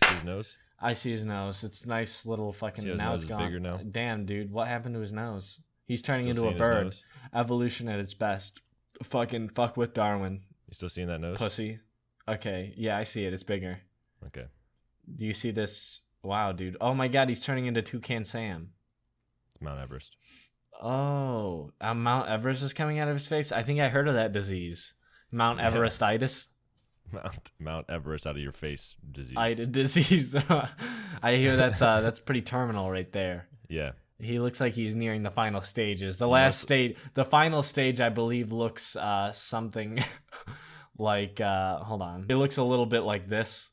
You see his nose? I see his nose. It's nice little fucking. See his now nose it's is gone. bigger now? Damn, dude, what happened to his nose? He's turning Still into a seeing his bird. nose? Evolution at its best. Fucking fuck with Darwin, You still seeing that nose? pussy. Okay, yeah, I see it. It's bigger. Okay. Do you see this? Wow, dude. Oh my god, he's turning into Toucan Sam. It's Mount Everest. Oh, Mount Everest is coming out of his face? I think I heard of that disease. Mount Yeah. Everestitis? Mount Everest out of your face disease. Disease. I hear that's pretty terminal right there. Yeah. He looks like he's nearing the final stages. The final stage, I believe, looks something like, hold on. It looks a little bit like this.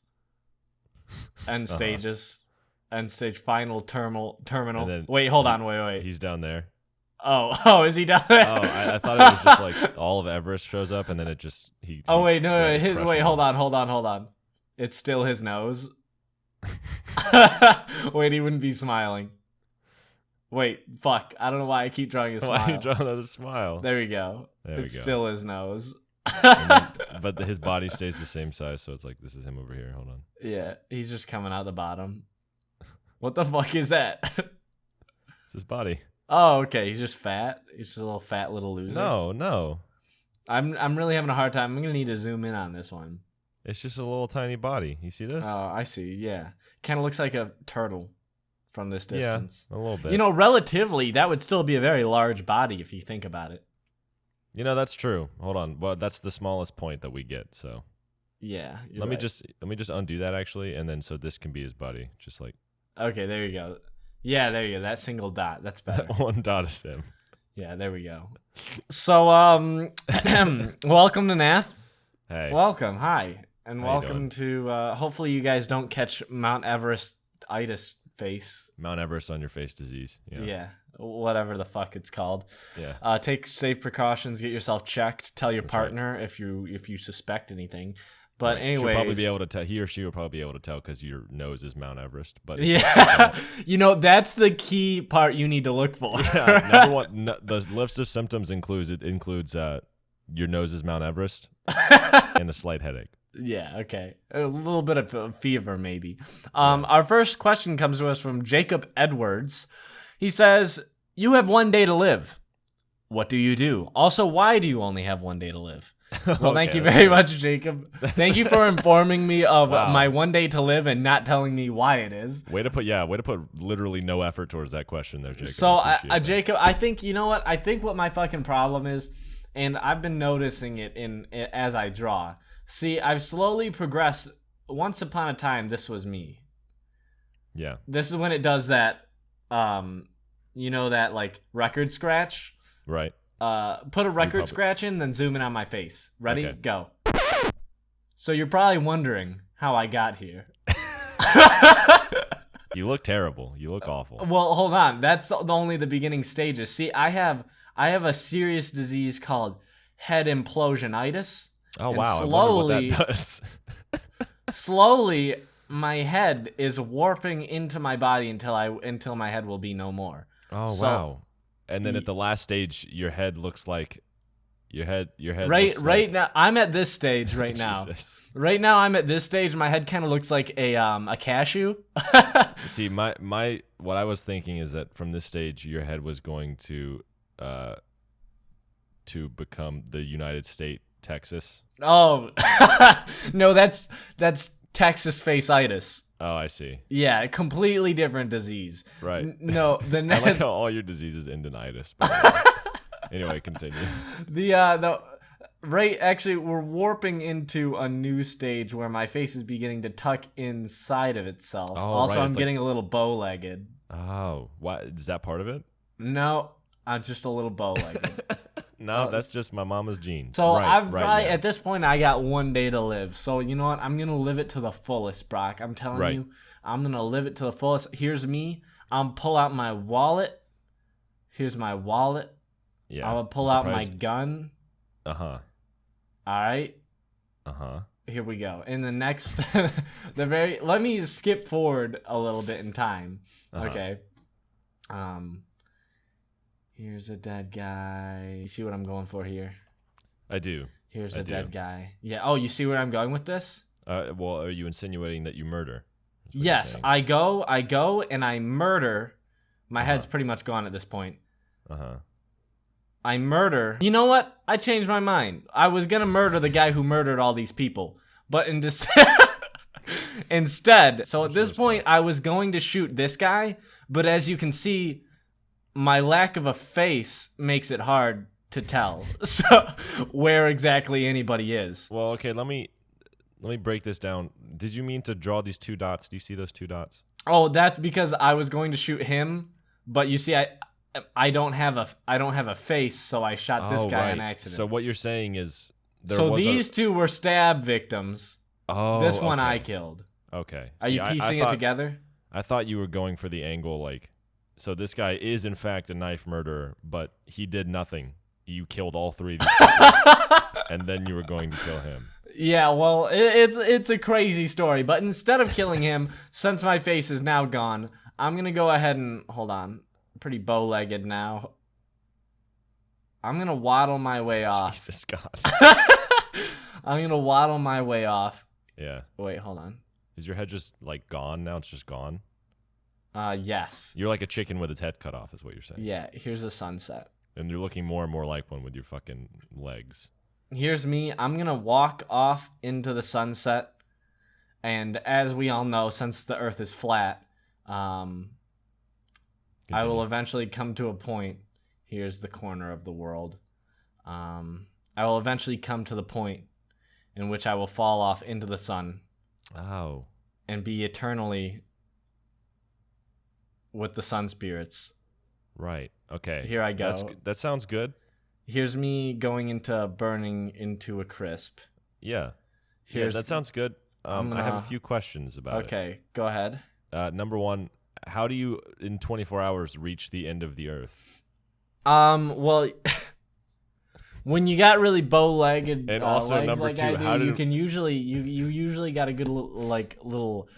End stages. End stage, final terminal. Then Wait, hold on, wait. He's down there. Oh, is he down there? Oh, I thought it was just like all of Everest shows up and then it just Oh wait, no. crushes Wait, him. hold on. It's still his nose. Wait, he wouldn't be smiling. Wait, fuck. I don't know why I keep drawing a smile. Why are you drawing another smile? There we go. There we It's go. still his nose. But his body stays the same size, so it's like this is him over here. Hold on. Yeah, he's just coming out the bottom. What the fuck is that? It's his body. Oh, okay. He's just fat. He's just a little fat little loser. No. I'm really having a hard time. I'm gonna need to zoom in on this one. It's just a little tiny body. You see this? Oh, I see. Yeah, kind of looks like a turtle from this distance. Yeah, a little bit. You know, relatively, that would still be a very large body if you think about it. You know, that's true. Hold on. Well, that's the smallest point that we get. So Yeah. let me just undo that actually, and then so this can be his body, just like Okay, there you go. Yeah, there you go. That single dot. That's better. that one dot is him. Yeah, there we go. So, welcome to NAF. Hey. Welcome. Hi. And How you welcome to, hopefully you guys don't catch Mount Everest-itis face. Mount Everest on your face disease. Yeah. Whatever the fuck it's called. Yeah. Take safe precautions. Get yourself checked. Tell your That's right. partner if you suspect anything. But Right. anyways, She'll probably be able to tell. He or she will probably be able to tell because your nose is Mount Everest. But yeah, you know that's the key part you need to look for. yeah, number one, the list of symptoms includes your nose is Mount Everest and a slight headache. Yeah, okay. A little bit of a fever, maybe. Our first question comes to us from Jacob Edwards. He says, "You have one day to live. What do you do? Also, why do you only have one day to live?" Well, thank you very much, Jacob. Thank you for informing me of my one day to live and not telling me why it is. Way to put literally no effort towards that question there, Jacob. So, I appreciate that. Jacob, I think, you know what? I think what my fucking problem is, and I've been noticing it as I draw. See, I've slowly progressed. Once upon a time, this was me. Yeah. This is when it does that, you know, that like record scratch. Right. Put a record scratch in, then zoom in on my face. Ready? Okay. Go. So you're probably wondering how I got here. You look terrible. You look awful. Well, hold on. That's only the beginning stages. See, I have a serious disease called head implosionitis. Oh and wow! Slowly, I wonder what that does. slowly, my head is warping into my body until my head will be no more. Oh So, wow! And then at the last stage, your head looks like your head. Right looks now, I'm at this stage right now. Jesus. Right now, I'm at this stage. My head kind of looks like a cashew. See, my what I was thinking is that from this stage, your head was going to become the United States Texas. Oh no, that's Texas face-itis. Oh, I see. Yeah, completely different disease. Right. No, the I like how all your diseases end in itis. Anyway, continue. Actually, we're warping into a new stage where my face is beginning to tuck inside of itself. Oh, Also, right, I'm it's getting a little bow-legged. Oh, what is that part of it? No, I'm just a little bow-legged. No, that's just my mama's genes. So right, I've right, probably, yeah. at this point, I got one day to live. So you know what? I'm gonna live it to the fullest, Brock. I'm telling Right. you, I'm gonna live it to the fullest. Here's me. I'm pull out my wallet. Here's my wallet. Yeah. I'm gonna pull out my gun. Uh-huh. All right. Uh-huh. Here we go. In the next, let me skip forward a little bit in time. Uh-huh. Okay. Here's a dead guy. You see what I'm going for here? I do. Here's I a do. dead guy. Yeah. Oh, you see where I'm going with this? Well, are you insinuating that you murder? is what you're Yes, saying. I go, and I murder. My head's pretty much gone at this point. Uh-huh. I murder. You know what? I changed my mind. I was gonna murder the guy who murdered all these people, but instead, so at this point, I was going to shoot this guy, but as you can see, my lack of a face makes it hard to tell so where exactly anybody is. Well, okay, let me break this down. Did you mean to draw these 2 dots? Do you see those 2 dots? Oh, that's because I was going to shoot him, but you see, I don't have a face, so I shot this guy on accident. So what you're saying is these 2 were stab victims. Oh, this one okay. I killed. Okay. Are you piecing it together? I thought you were going for the angle like, so this guy is in fact a knife murderer, but he did nothing. You killed all 3 of these people, and then you were going to kill him. Yeah, well, it's a crazy story, but instead of killing him, since my face is now gone, I'm gonna go ahead and hold on. I'm pretty bow-legged now. I'm gonna waddle my way off. Jesus God. I'm gonna waddle my way off. Yeah. Wait, hold on. Is your head just like gone now? It's just gone? Yes. You're like a chicken with its head cut off is what you're saying. Yeah, here's the sunset. And you're looking more and more like one with your fucking legs. Here's me. I'm gonna walk off into the sunset, and as we all know, since the Earth is flat, I will eventually come to a point. Here's the corner of the world. I will eventually come to the point in which I will fall off into the sun. Oh. And be eternally with the sun spirits. Right. Okay. Here I go. That sounds good. Here's me going into burning into a crisp. Yeah. Here's, that sounds good. I have a few questions about it. Okay, go ahead. Number 1, how do you, in 24 hours, reach the end of the Earth? Well, when you got really bow-legged And also, legs number like 2, I do, how did you can usually you usually got a good little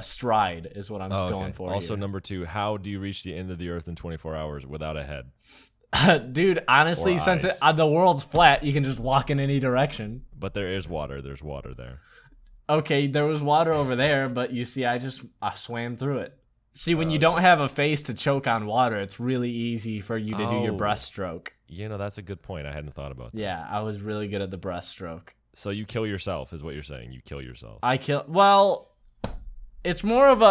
stride is what I'm going for. Also, here. number 2, how do you reach the end of the Earth in 24 hours without a head? Dude, honestly, Or since eyes. the world's flat, you can just walk in any direction. But there is water. There's water there. Okay, there was water over there, but you see, I swam through it. See, when you don't have a face to choke on water, it's really easy for you to do your breaststroke. You know, that's a good point. I hadn't thought about that. Yeah, I was really good at the breaststroke. So you kill yourself is what you're saying. You kill yourself. Well, it's more of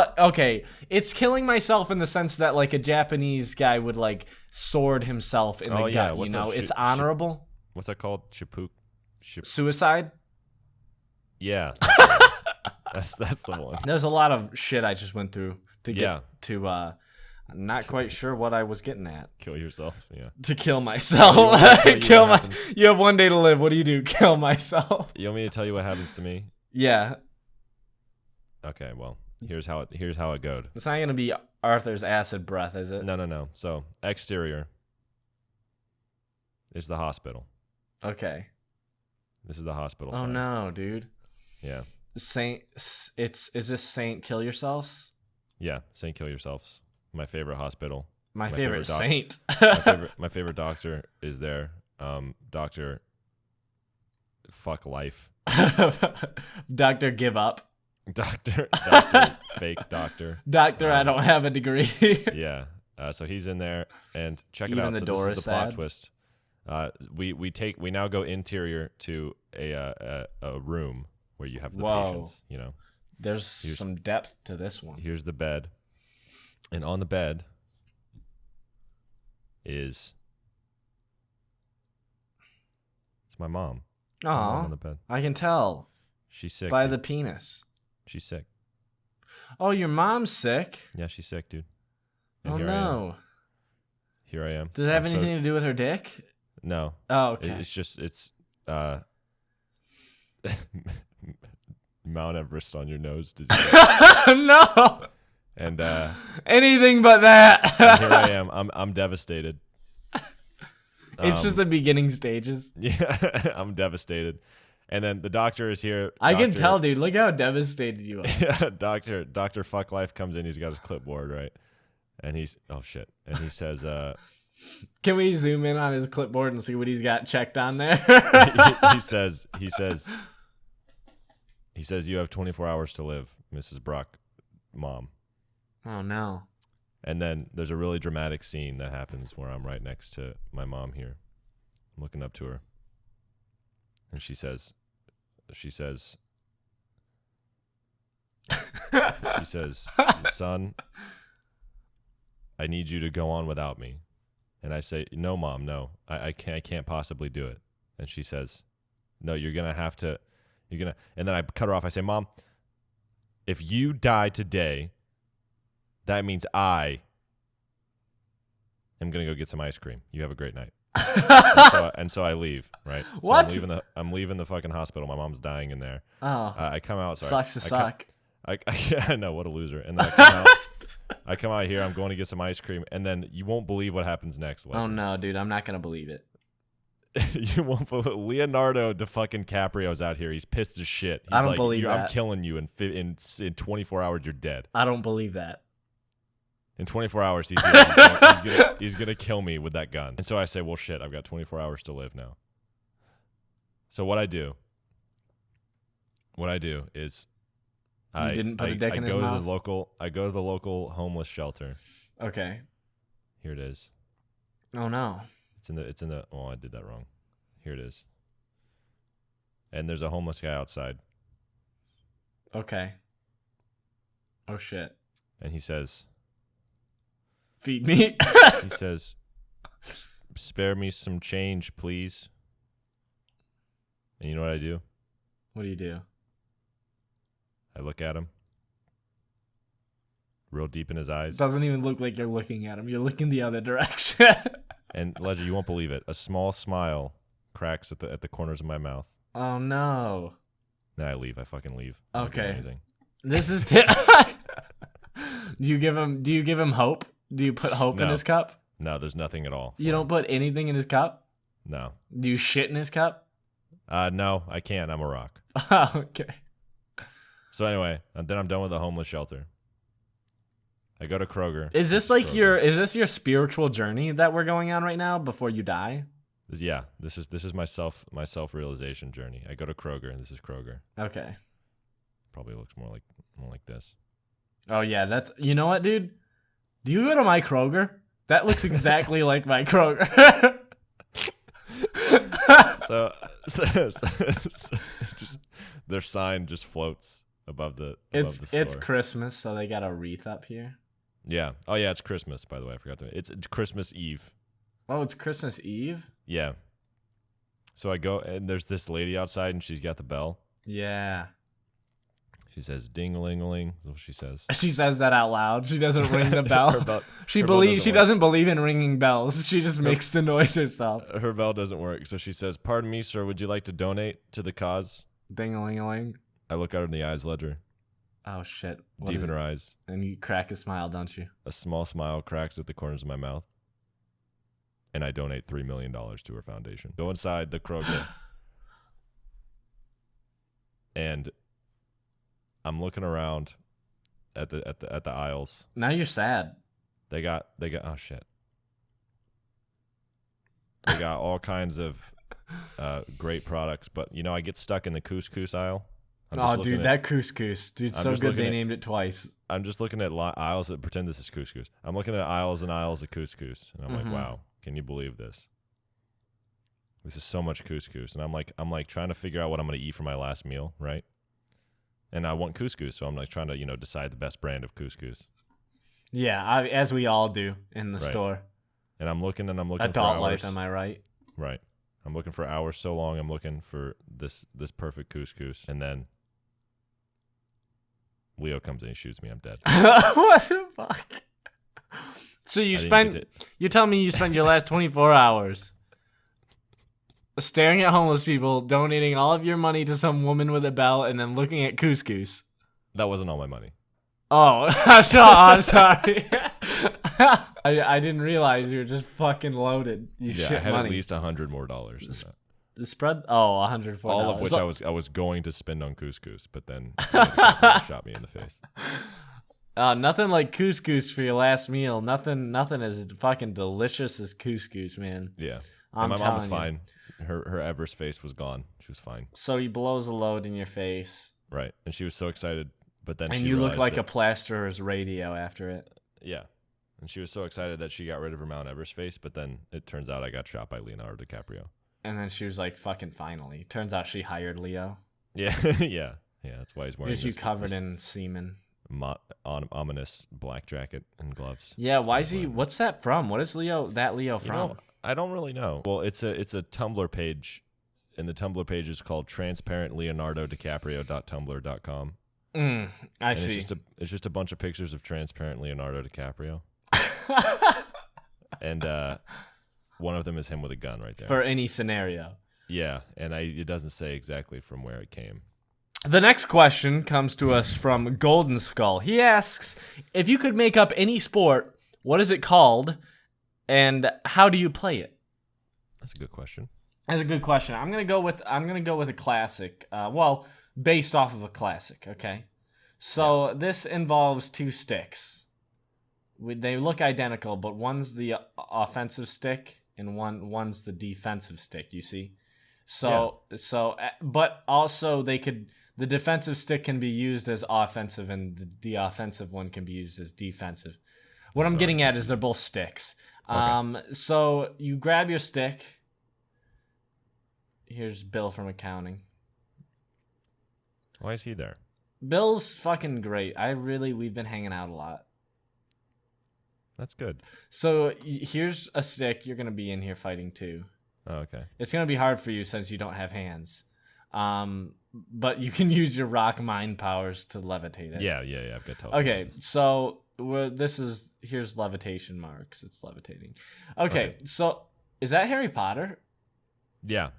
it's killing myself in the sense that like a Japanese guy would like sword himself in the gut, What's you know? that? It's honorable. What's that called? Suicide? Yeah. That's the one. There's a lot of shit I just went through to get to I'm not quite sure what I was getting at. Kill yourself, yeah. To kill myself. You have one day to live. What do? Kill myself. You want me to tell you what happens to me? Yeah. Okay, well, here's how it goes. It's not gonna be Arthur's acid breath, is it? No. So exterior is the hospital. Okay. This is the hospital. Oh side. no, dude. Yeah. Is this Saint Kill Yourselves? Yeah, Saint Kill Yourselves. My favorite hospital. My favorite saint. my favorite doctor is there. Doctor fuck life. Doctor give up. Doctor fake doctor. Doctor, I don't have a degree. Yeah. So he's in there, and check it Even out. the So door this is is the plot sad. twist. We now go interior to a room where you have the patients. You know, There's some depth to this one. here's the bed, and on the bed it's my mom. My mom on the bed. I can tell She's sick. by dude. the penis. She's sick. Oh, your mom's sick? Yeah, she's sick, dude. And Oh here I am. no. Here I am. Does it have I'm so- anything to do with her dick? No. Oh, okay. It's Mount Everest on your nose disease. No. And Anything but that. and here I am. I'm devastated. It's just the beginning stages. Yeah, I'm devastated. And then the doctor is here. I can tell, dude. Look how devastated you are. Yeah, Doctor Fuck Life comes in. He's got his clipboard, right? And he's and he says, Can we zoom in on his clipboard and see what he's got checked on there? he says, you have 24 hours to live, Mrs. Brock. mom. Oh no. And then there's a really dramatic scene that happens where I'm right next to my mom here. I'm looking up to her. And she says, son, I need you to go on without me. And I say, no, Mom, no, I can't possibly do it. And she says, no, you're going to have to, and then I cut her off. I say, Mom, if you die today, that means I am going to go get some ice cream. You have a great night. and so I leave, right? So What? I'm leaving the fucking hospital. My mom's dying in there. Oh. I come out. Sorry. Sucks to suck. I know, what a loser. And then I come out here. I'm going to get some ice cream, and then you won't believe what happens next. Oh no, dude, I'm not gonna believe it. You won't believe Leonardo DiCaprio's out here. He's pissed as shit. He's I don't believe that. I'm killing you in 24 hours. You're dead. I don't believe that. In 24 hours, he's gonna kill me with that gun. And so I say, well, shit, I've got 24 hours to live now. So what I do is I go to the local homeless shelter. Okay. Here it is. Oh no. It's in the oh, I did that wrong. Here it is. And there's a homeless guy outside. Okay. Oh shit. And he says, feed me. he says, spare me some change, please. And you know what I do? What do you do? I look at him. Real deep in his eyes. Doesn't even look like you're looking at him. You're looking the other direction. And Ledger, you won't believe it. A small smile cracks at the corners of my mouth. Oh no. Then I leave. I fucking leave. Okay. This is do you give him hope? Do you put hope in his cup? No, there's nothing at all. You don't put anything in his cup? No. Do you shit in his cup? No, I can't. I'm a rock. Okay. So anyway, and then I'm done with the homeless shelter. I go to Kroger. Is this like your spiritual journey that we're going on right now before you die? Yeah, this is my self-realization journey. I go to Kroger, and this is Kroger. Okay. Probably looks more like this. Oh yeah, that's, you know what, dude? Do you go to my Kroger? That looks exactly like my Kroger. so just their sign just floats above the store. It's Christmas, so they got a wreath up here. Yeah. Oh yeah, it's Christmas, by the way. I forgot to. It's Christmas Eve. Oh, it's Christmas Eve? Yeah. So I go, and there's this lady outside, and she's got the bell. Yeah. She says, ding-a-ling-a-ling. That's what she says. She says that out loud. She doesn't ring the bell. She doesn't doesn't believe in ringing bells. She just makes the noise herself. Her bell doesn't work. So she says, pardon me, sir, would you like to donate to the cause? Ding-a-ling-a-ling. I look at her in the eyes, Ledger. Oh, shit. Deep in her eyes. And you crack a smile, don't you? A small smile cracks at the corners of my mouth. And I donate $3 million to her foundation. Go inside the Kroger. And I'm looking around at the aisles. Now you're sad. They got oh shit. They got all kinds of great products, but you know, I get stuck in the couscous aisle. Oh, dude, that couscous. Dude, so good they named it twice. I'm just looking at aisles that pretend this is couscous. I'm looking at aisles and aisles of couscous, and I'm like, wow, can you believe this? This is so much couscous, and I'm like trying to figure out what I'm gonna eat for my last meal, right? And I want couscous, so I'm like trying to decide the best brand of couscous. Yeah, as we all do in the store. And I'm looking Adult for hours. life, am I right? Right. I'm looking for hours so long. I'm looking for this perfect couscous, and then Leo comes in, he shoots me. I'm dead. What the fuck? So you tell me you spent your last 24 hours staring at homeless people, donating all of your money to some woman with a bell, and then looking at couscous. That wasn't all my money. Oh, I'm sorry. I didn't realize you were just fucking loaded. I had money. At least $100 more than that. The spread? Oh, $104. All of which I was going to spend on couscous, but then shot me in the face. Nothing like couscous for your last meal. Nothing as fucking delicious as couscous, man. Yeah. And my mom was fine. Her Everest face was gone. She was fine. So he blows a load in your face. Right. And she was so excited But then and she you look realized like that, a plasterer's radio after it. Yeah. And she was so excited that she got rid of her Mount Everest face, but then it turns out I got shot by Leonardo DiCaprio. And then she was like, fucking finally. Turns out she hired Leo. Yeah, yeah. Yeah, that's why he's wearing Here's you this, covered this in semen. ominous black jacket and gloves. Yeah, why is he... What's that from? What is Leo from? I don't really know. Well, it's a Tumblr page, and the Tumblr page is called transparentleonardo.dicaprio.tumblr.com. I see. It's just a bunch of pictures of transparent Leonardo DiCaprio. And one of them is him with a gun right there. For any scenario. Yeah, and it doesn't say exactly from where it came. The next question comes to us from Golden Skull. He asks, if you could make up any sport, what is it called, and how do you play it? That's a good question. That's a good question. I'm gonna go with a classic. Based off of a classic. Okay, so this involves two sticks. They look identical, but one's the offensive stick and one's the defensive stick. You see, but also the defensive stick can be used as offensive, and the offensive one can be used as defensive. What I'm getting at is they're both sticks. Okay. So you grab your stick. Here's Bill from accounting. Why is he there? Bill's fucking great. We've been hanging out a lot. That's good. So here's a stick. You're going to be in here fighting too. Oh, okay. It's going to be hard for you since you don't have hands. But you can use your rock mind powers to levitate it. Yeah. I've got telekinesis. Okay, so here's levitation marks. It's levitating. Okay, so is that Harry Potter? Yeah.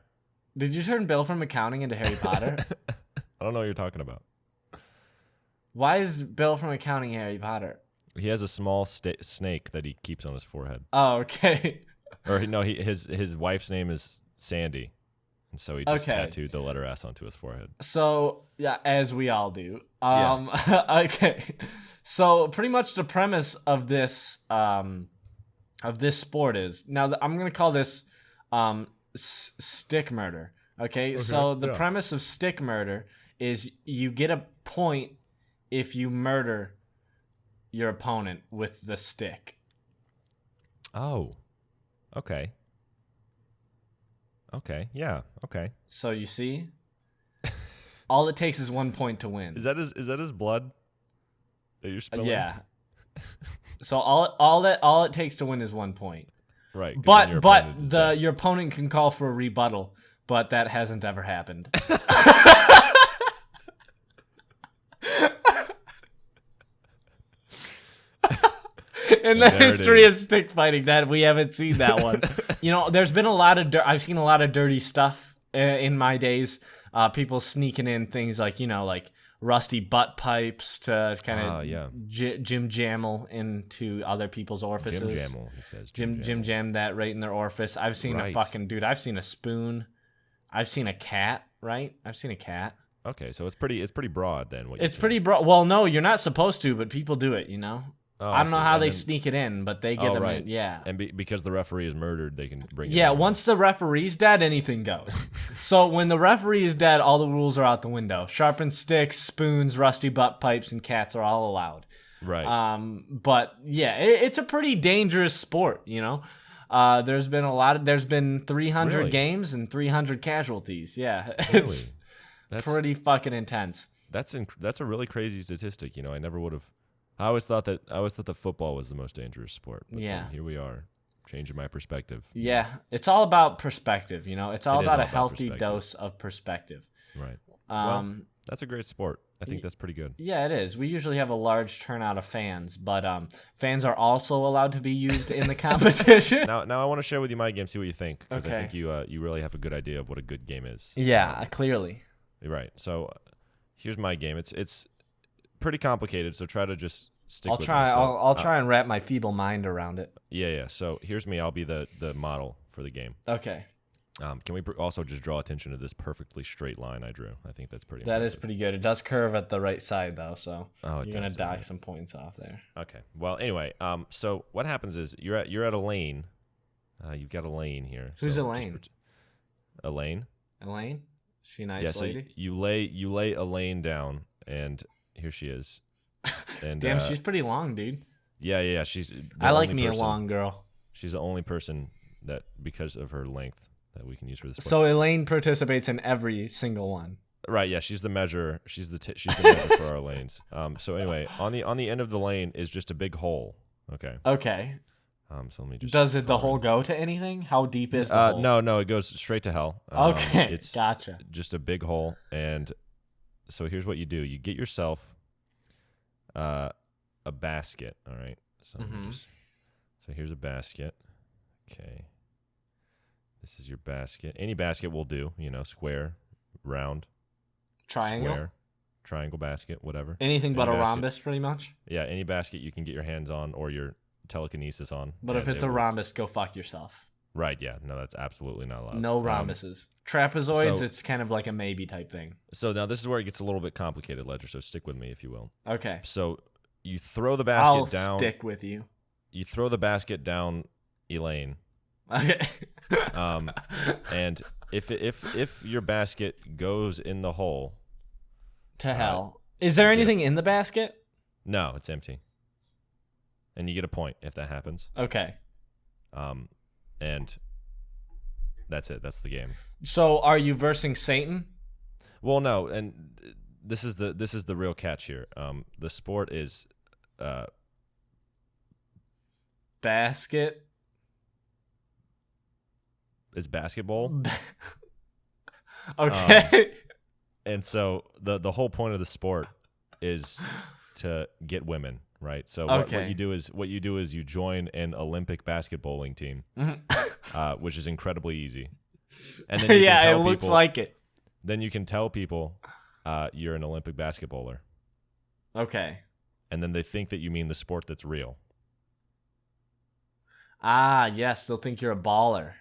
Did you turn Bill from accounting into Harry Potter? I don't know what you're talking about. Why is Bill from accounting Harry Potter? He has a small snake that he keeps on his forehead. Oh, okay. Or no, his wife's name is Sandy, and so he just tattooed the letter S onto his forehead. So yeah, as we all do. Okay. So pretty much the premise of this sport is I'm gonna call this stick murder. Okay. So the premise of stick murder is you get a point if you murder your opponent with the stick. Oh. Okay. Okay. Yeah. Okay. So you see, all it takes is 1 point to win. Is that his blood that you're spilling? Yeah. So all it takes to win is 1 point. Right. But your opponent can call for a rebuttal, but that hasn't ever happened. In the history of stick fighting, that we haven't seen that one. There's been a lot of I've seen a lot of dirty stuff in my days. People sneaking in things like rusty butt pipes to kind of Jim Jammel into other people's orifices. Jim Jammel, he says. Jim Jam that right in their orifice. I've seen a fucking dude. I've seen a spoon. I've seen a cat. Right? I've seen a cat. Okay, so it's pretty broad then. It's pretty broad. Well, no, you're not supposed to, but people do it. Oh, I don't know how they sneak it in, but they get them in. Yeah. And because the referee is murdered, they can bring it in. Yeah, once the referee's dead, anything goes. So when the referee is dead, all the rules are out the window. Sharpened sticks, spoons, rusty butt pipes, and cats are all allowed. Right. But yeah, it's a pretty dangerous sport, There's been 300 games and 300 casualties. Yeah. It's pretty fucking intense. That's a really crazy statistic, I never would have. I always thought that football was the most dangerous sport. But here we are, changing my perspective. Yeah, it's all about perspective. It's all about a healthy dose of perspective. Right. Well, that's a great sport. I think that's pretty good. Yeah, it is. We usually have a large turnout of fans, but fans are also allowed to be used in the competition. Now I want to share with you my game. See what you think, because I think you really have a good idea of what a good game is. Yeah, clearly. Right. So here's my game. It's pretty complicated, so try to just stick with me. I'll try and wrap my feeble mind around it. Yeah. So here's me. I'll be the model for the game. Okay. Can we also just draw attention to this perfectly straight line I drew? I think that's pretty That impressive. is pretty good. It does curve at the right side, though, so you're going to dock some points off there. Okay. Well, anyway, so what happens is you're at a lane. You've got a lane here. Who's Elaine? Elaine? Elaine? Is she a nice lady? So you lay Elaine down, and here she is. And Damn, she's pretty long, dude. Yeah. She's. I like me a long girl. She's the only person that, because of her length, that we can use for this. So Elaine participates in every single one. Right. Yeah. She's the measure. She's the measure for our lanes. So anyway, on the end of the lane is just a big hole. Okay. Okay. So let me just. Does the hole go to anything? How deep is the hole? No. It goes straight to hell. Okay. It's gotcha. just a big hole, and so here's what you do: you get yourself a basket. All right. So so here's a basket. Okay. This is your basket. Any basket will do. Square, round, triangle, square, triangle basket, whatever. Anything but a rhombus, pretty much. Yeah, any basket you can get your hands on or your telekinesis on. But if it's a rhombus, go fuck yourself. Right, yeah. No, that's absolutely not allowed. No rhombuses. Trapezoids, it's kind of like a maybe type thing. So now this is where it gets a little bit complicated, Ledger, so stick with me if you will. Okay. So you throw the basket down. I'll stick with you. You throw the basket down Elaine. Okay. And if your basket goes in the hole. To hell. Is there anything in the basket? No, it's empty. And you get a point if that happens. Okay. And that's it. That's the game. So are you versing Satan? Well, no, and this is the real catch here. The sport is basket. It's basketball. Okay. And so the whole point of the sport is to get women, right? So what you do is you join an Olympic basketballing team, which is incredibly easy. And then you can tell it looks like it. Then you can tell people you're an Olympic basketballer. Okay. And then they think that you mean the sport that's real. Ah, yes, they'll think you're a baller.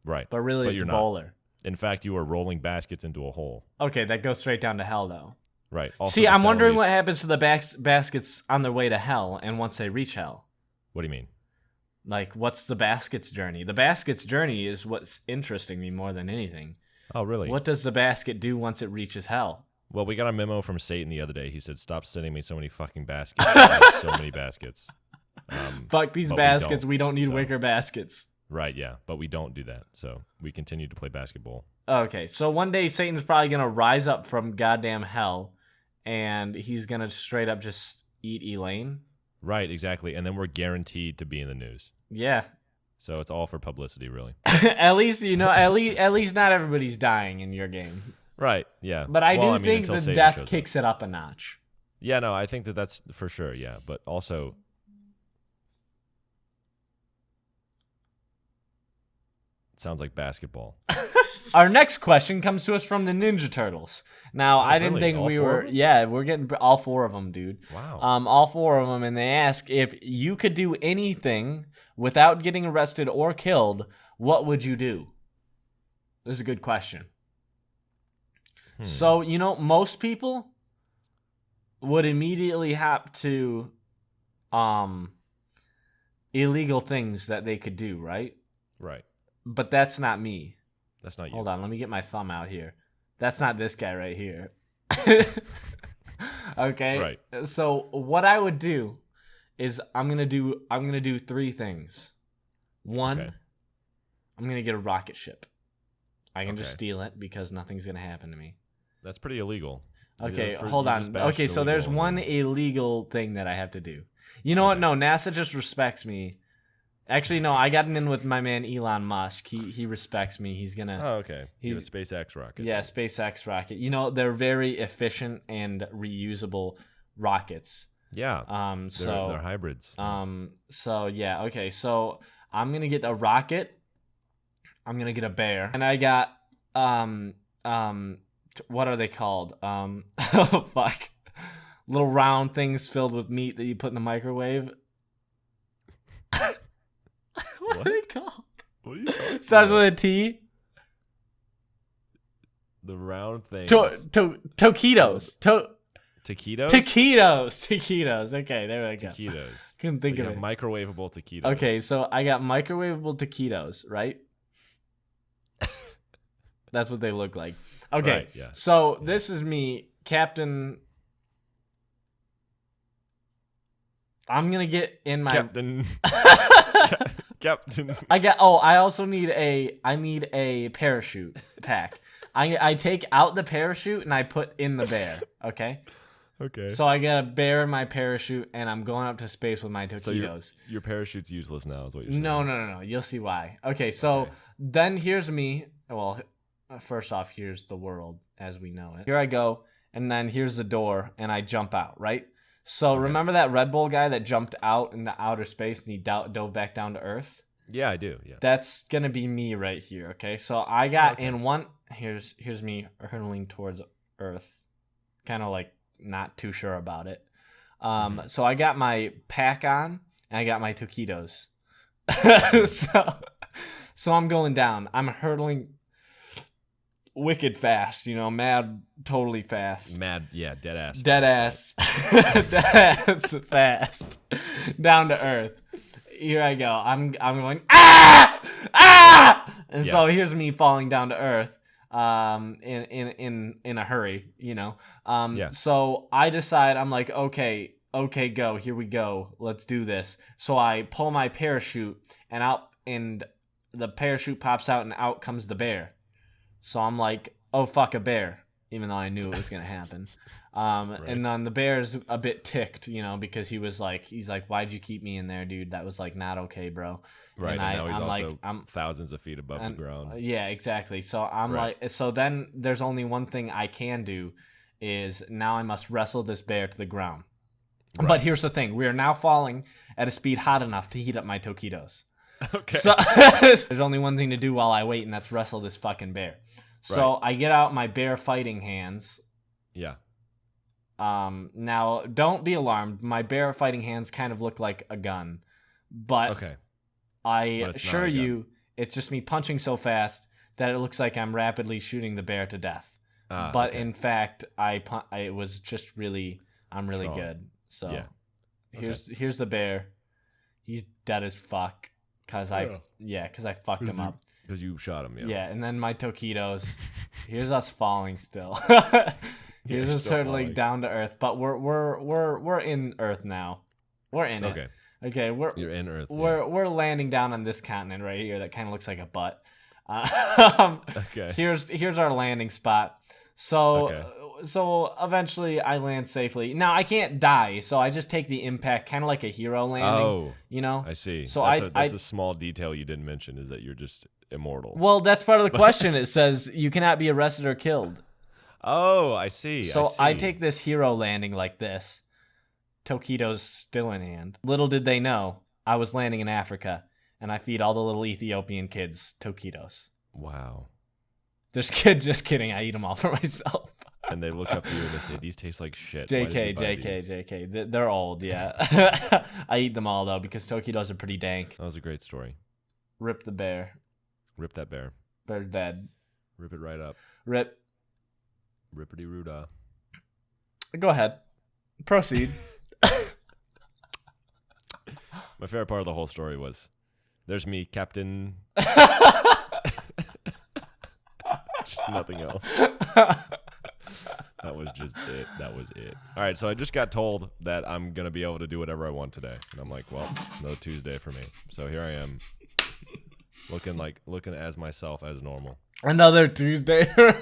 Right. But really it's a bowler. In fact, you are rolling baskets into a hole. Okay, that goes straight down to hell, though. Right. Also, see, I'm wondering what happens to the baskets on their way to hell and once they reach hell. What do you mean? Like, what's the basket's journey? The basket's journey is what's interesting me more than anything. Oh, really? What does the basket do once it reaches hell? Well, we got a memo from Satan the other day. He said, stop sending me so many fucking baskets. I have so many baskets. Fuck these baskets. We don't need wicker baskets. Right, yeah. But we don't do that. So we continue to play basketball. Okay, so one day Satan's probably going to rise up from goddamn hell, and he's going to straight up just eat Elaine. Right, exactly. And then we're guaranteed to be in the news. Yeah. So it's all for publicity, really. At least not everybody's dying in your game. Right, yeah. But I do think the death kicks it up a notch. Yeah, no, I think that's for sure, yeah. But also, it sounds like basketball. Our next question comes to us from the Ninja Turtles. Now, I didn't think we were... Yeah, we're getting all four of them, dude. Wow. All four of them, and they ask, if you could do anything without getting arrested or killed, what would you do? This is a good question. So, most people would immediately hop to illegal things that they could do, right? Right. But that's not me. That's not you. Hold on, let me get my thumb out here. That's not this guy right here. Okay. Right. So what I would do is I'm gonna do three things. One, I'm gonna get a rocket ship. I can just steal it because nothing's gonna happen to me. That's pretty illegal. Okay, hold on. Okay, so there's one illegal thing that I have to do. You know what? No, NASA just respects me. Actually, no, I got in with my man Elon Musk. He respects me. He's gonna. Oh, okay. He's a SpaceX rocket. Yeah, SpaceX rocket. They're very efficient and reusable rockets. Yeah. They're hybrids. So yeah. Okay. So I'm gonna get a rocket. I'm gonna get a bear, and I got what are they called? Oh fuck. Little round things filled with meat that you put in the microwave. What are they called? What are you talking about? Starts with a T. The round thing. Taquitos. Taquitos? Taquitos. Okay, there we go. Taquitos. Couldn't think of it. Microwavable taquitos. Okay, so I got microwavable taquitos, right? That's what they look like. Okay, right, yeah. So this is me, Captain I'm gonna get in my Captain. Captain. I also need a parachute pack. I take out the parachute and I put in the bear. Okay. Okay. So I get a bear in my parachute and I'm going up to space with my taquitos. So your parachute's useless now, is what you're saying. No. You'll see why. Okay. So then here's me. Well, first off, here's the world as we know it. Here I go, and then here's the door, and I jump out. Right. So remember that Red Bull guy that jumped out into outer space and he dove back down to Earth? Yeah, I do. Yeah. That's gonna be me right here. Okay, so I got in one. Here's me hurtling towards Earth, kind of like not too sure about it. So I got my pack on and I got my taquitos. so I'm going down. I'm hurtling wicked fast, mad, totally fast. Mad, yeah, dead ass. Dead ass fast. Down to Earth. Here I go. I'm going, ah! And so here's me falling down to Earth in a hurry, So I decide, I'm like, okay, go. Here we go. Let's do this. So I pull my parachute and the parachute pops out and out comes the bear. So I'm like, oh, fuck, a bear, even though I knew it was going to happen. Right. And then the bear's a bit ticked, because he's like, why'd you keep me in there, dude? That was like not okay, bro. Right. And now he's also thousands of feet above the ground. Yeah, exactly. So I'm like, so then there's only one thing I can do is now I must wrestle this bear to the ground. Right. But here's the thing. We are now falling at a speed hot enough to heat up my taquitos. Okay. So there's only one thing to do while I wait, and that's wrestle this fucking bear. So I get out my bear fighting hands. Yeah. Now, don't be alarmed. My bear fighting hands kind of look like a gun. But I assure you, it's just me punching so fast that it looks like I'm rapidly shooting the bear to death. But in fact, it was just I'm really strong. Good. So here's the bear. He's dead as fuck. Cause I fucked him up. Because you shot him, yeah. Yeah, and then my taquitos. Here's us falling still. Here's us certainly down to Earth, but we're in Earth now. We're in it. Okay, you're in Earth. We're landing down on this continent right here that kind of looks like a butt. Here's our landing spot. So eventually I land safely. Now I can't die, so I just take the impact, kind of like a hero landing. I see. So that's a small detail you didn't mention, is that you're just immortal. Well, that's part of the question. It says you cannot be arrested or killed. Oh, I see. So I take this hero landing like this. Taquitos still in hand. Little did they know I was landing in Africa, and I feed all the little Ethiopian kids taquitos. Wow. Just kidding. I eat them all for myself. And they look up to you and they say, these taste like shit. JK. They're old, yeah. I eat them all, though, because taquitos are pretty dank. That was a great story. Rip the bear. Rip that bear. Bear's dead. Rip it right up. Rip. Rippity roodah. Go ahead. Proceed. My favorite part of the whole story was, there's me, Captain. Just nothing else. That was just it. That was it. All right, so I just got told that I'm going to be able to do whatever I want today. And I'm like, well, another Tuesday for me. So here I am, looking as myself as normal. Another Tuesday. Here's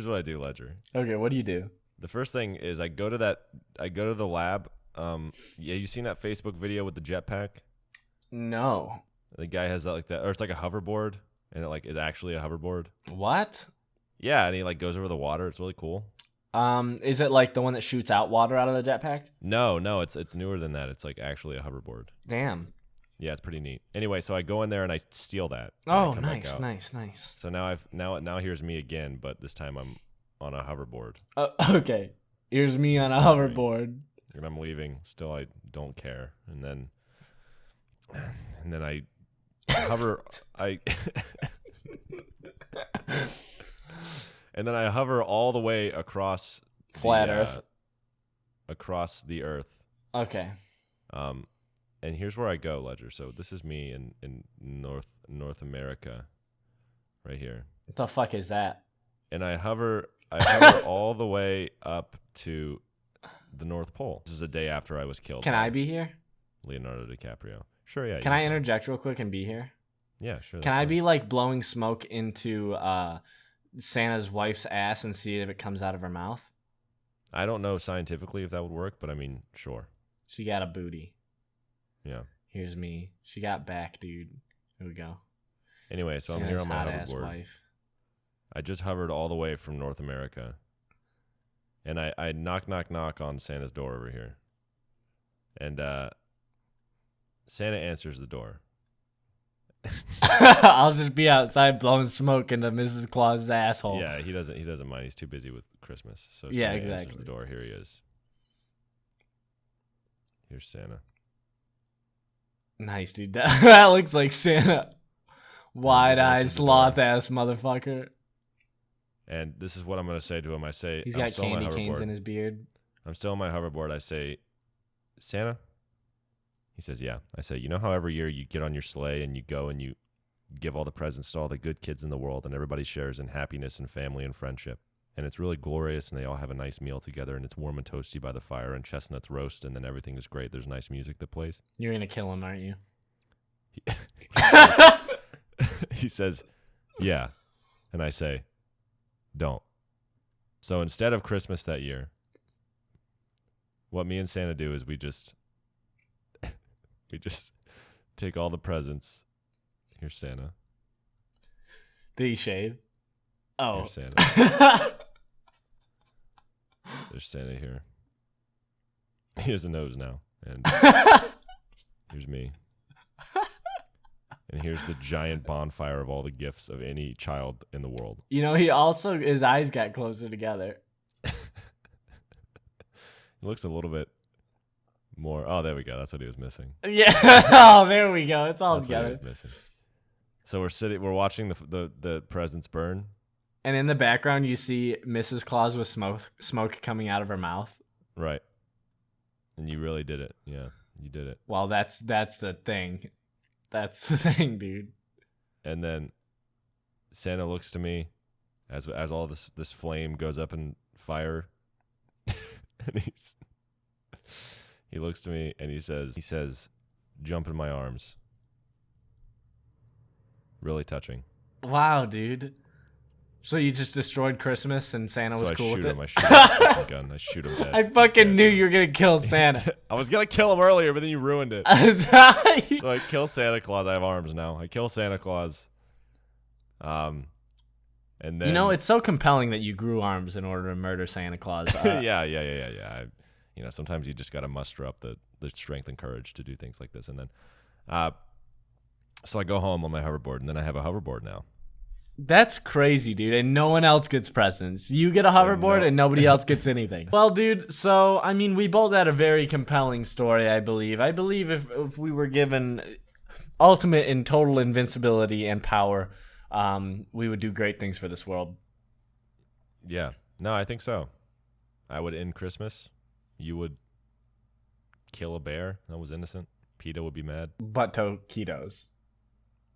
what I do, Ledger. Okay, what do you do? The first thing is I go to the lab. You seen that Facebook video with the jetpack? No. The guy has that or it's like a hoverboard, and it is actually a hoverboard. What? Yeah, and he goes over the water. It's really cool. Is it like the one that shoots out water out of the jetpack? No, it's newer than that. It's like actually a hoverboard. Damn. Yeah, it's pretty neat. Anyway, so I go in there and I steal that. Oh, nice. So now here's me again, but this time I'm on a hoverboard. Okay. Here's me on a hoverboard. And I'm leaving. Still, I don't care. And then I hover. And then I hover all the way across flat Earth. Across the Earth. Okay. And here's where I go, Ledger. So this is me in North America, right here. What the fuck is that? And I hover I hovered all the way up to the North Pole. This is a day after I was killed. Can I be here? Leonardo DiCaprio. Sure, yeah. Can I interject real quick and be here? Yeah, sure. Can I be like blowing smoke into Santa's wife's ass and see if it comes out of her mouth? I don't know scientifically if that would work, but I mean, sure. She got a booty. Yeah. Here's me. She got back, dude. Here we go. Anyway, so Santa's I'm here on my hot-ass hoverboard. wife. I just hovered all the way from North America. And I knock on Santa's door over here. And Santa answers the door. I'll just be outside blowing smoke into Mrs. Claus's asshole. Yeah, he doesn't mind. He's too busy with Christmas. So yeah, Santa exactly. answers the door. Here he is. Here's Santa. Nice, dude. That looks like Santa. Wide-eyed, sloth-ass motherfucker. And this is what I'm going to say to him. I say, he's got candy canes in his beard. I'm still on my hoverboard. I say, Santa? He says, yeah. I say, you know how every year you get on your sleigh and you go and you give all the presents to all the good kids in the world and everybody shares in happiness and family and friendship. And it's really glorious and they all have a nice meal together and it's warm and toasty by the fire and chestnuts roast and then everything is great. There's nice music that plays. You're going to kill him, aren't you? He says, yeah. And I say, don't. So instead of Christmas that year, what me and Santa do is we just take all the presents. Here's Santa. Did he shave? Oh. Here's Santa. There's Santa here. He has a nose now. And here's me. And here's the giant bonfire of all the gifts of any child in the world. You know, he also, his eyes got closer together. It looks a little bit more. Oh, there we go. That's what he was missing. Yeah. Oh, there we go. It's all That's what he together. was missing. So we're watching the presents burn. And in the background, you see Mrs. Claus with smoke coming out of her mouth. Right. And you really did it. Yeah, you did it. Well, that's the thing. That's the thing, dude. And then Santa looks to me as all this flame goes up in fire. And he looks to me and he says, jump in my arms. Really touching. Wow, dude. So you just destroyed Christmas and Santa was cool with it? I shoot him with a gun. I shoot him dead. I fucking knew you were going to kill Santa. I was going to kill him earlier, but then you ruined it. So I kill Santa Claus. I have arms now. I kill Santa Claus. And then... You know, it's so compelling that you grew arms in order to murder Santa Claus. Yeah. Sometimes you just got to muster up the strength and courage to do things like this. And then... So I go home on my hoverboard, and then I have a hoverboard now. That's crazy, dude. And no one else gets presents. You get a hoverboard and nobody else gets anything. Well, dude, so, I mean, we both had a very compelling story, I believe. I believe if we were given ultimate and total invincibility and power, we would do great things for this world. Yeah. No, I think so. I would end Christmas. You would kill a bear that was innocent. PETA would be mad. But taquitos.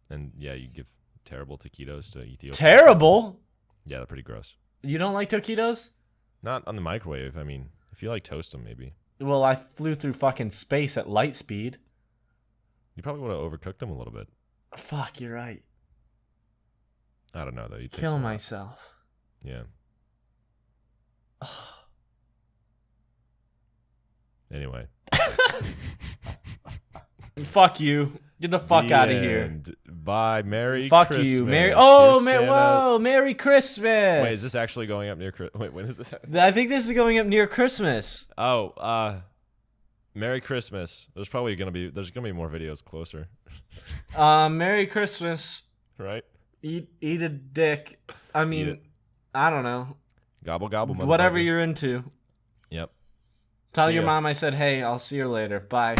And, yeah, you give... terrible taquitos to Ethiopia. Terrible? Yeah, they're pretty gross. You don't like taquitos? Not on the microwave. I mean, if you like toast them, maybe. Well, I flew through fucking space at light speed. You probably would have overcooked them a little bit. Fuck, you're right. I don't know, though. You'd Kill myself. Yeah. Anyway. Fuck you. Get the fuck out of here. Bye. Merry Fuck Christmas. you. Whoa, Merry Christmas. Wait, is this actually going up near Christmas? Wait, when is this happening? I think this is going up near Christmas. Oh, Merry Christmas. There's gonna be more videos closer. Merry Christmas. Right? Eat a dick. I mean, I don't know. Gobble gobble, motherfucker. Whatever you're into. Yep. Tell your mom I said, hey, I'll see you later. Bye.